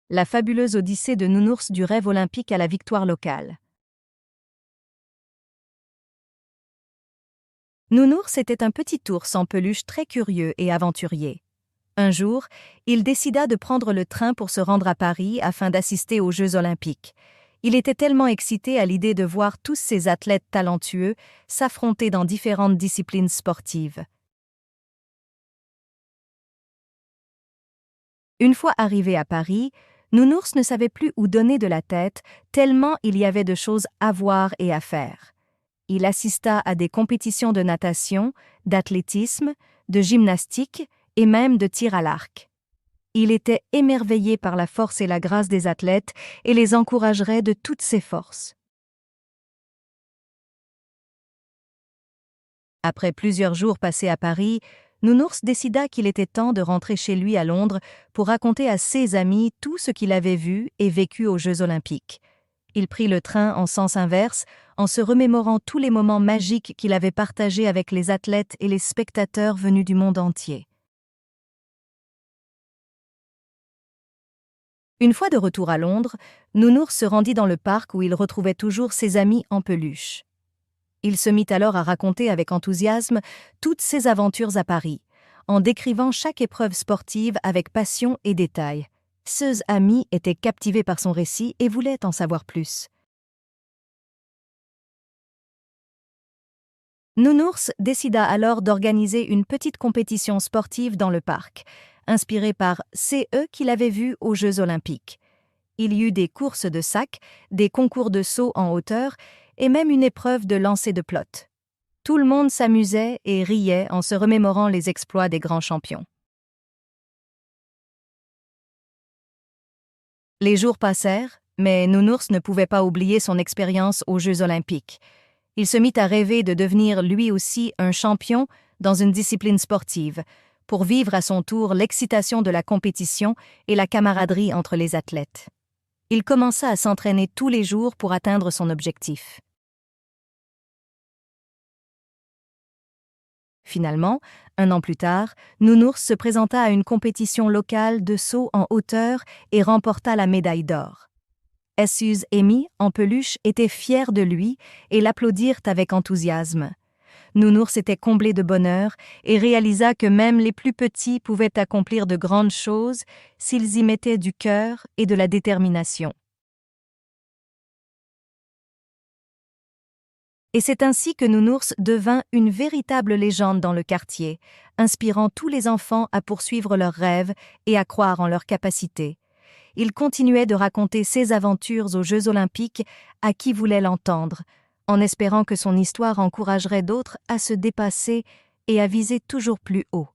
La fabuleuse odyssée de Nounours du rêve olympique à la victoire locale. Nounours était un petit ours en peluche très curieux et aventurier. Un jour, il décida de prendre le train pour se rendre à Paris afin d'assister aux Jeux olympiques. Il était tellement excité à l'idée de voir tous ces athlètes talentueux s'affronter dans différentes disciplines sportives. Une fois arrivé à Paris, Nounours ne savait plus où donner de la tête, tellement il y avait de choses à voir et à faire. Il assista à des compétitions de natation, d'athlétisme, de gymnastique et même de tir à l'arc. Il était émerveillé par la force et la grâce des athlètes et les encouragerait de toutes ses forces. Après plusieurs jours passés à Paris, Nounours décida qu'il était temps de rentrer chez lui à Londres pour raconter à ses amis tout ce qu'il avait vu et vécu aux Jeux olympiques. Il prit le train en sens inverse, en se remémorant tous les moments magiques qu'il avait partagés avec les athlètes et les spectateurs venus du monde entier. Une fois de retour à Londres, Nounours se rendit dans le parc où il retrouvait toujours ses amis en peluche. Il se mit alors à raconter avec enthousiasme toutes ses aventures à Paris, en décrivant chaque épreuve sportive avec passion et détail. Ses amis étaient captivés par son récit et voulaient en savoir plus. Nounours décida alors d'organiser une petite compétition sportive dans le parc, inspirée par CE qu'il avait vu aux Jeux olympiques. Il y eut des courses de sac, des concours de saut en hauteur et même une épreuve de lancer de pelote. Tout le monde s'amusait et riait en se remémorant les exploits des grands champions. Les jours passèrent, mais Nounours ne pouvait pas oublier son expérience aux Jeux olympiques. Il se mit à rêver de devenir lui aussi un champion dans une discipline sportive, pour vivre à son tour l'excitation de la compétition et la camaraderie entre les athlètes. Il commença à s'entraîner tous les jours pour atteindre son objectif. Finalement, 1 an plus tard, Nounours se présenta à une compétition locale de saut en hauteur et remporta la médaille d'or. Ses amis, en peluche, étaient fiers de lui et l'applaudirent avec enthousiasme. Nounours était comblé de bonheur et réalisa que même les plus petits pouvaient accomplir de grandes choses s'ils y mettaient du cœur et de la détermination. Et c'est ainsi que Nounours devint une véritable légende dans le quartier, inspirant tous les enfants à poursuivre leurs rêves et à croire en leurs capacités. Il continuait de raconter ses aventures aux Jeux olympiques à qui voulait l'entendre, en espérant que son histoire encouragerait d'autres à se dépasser et à viser toujours plus haut.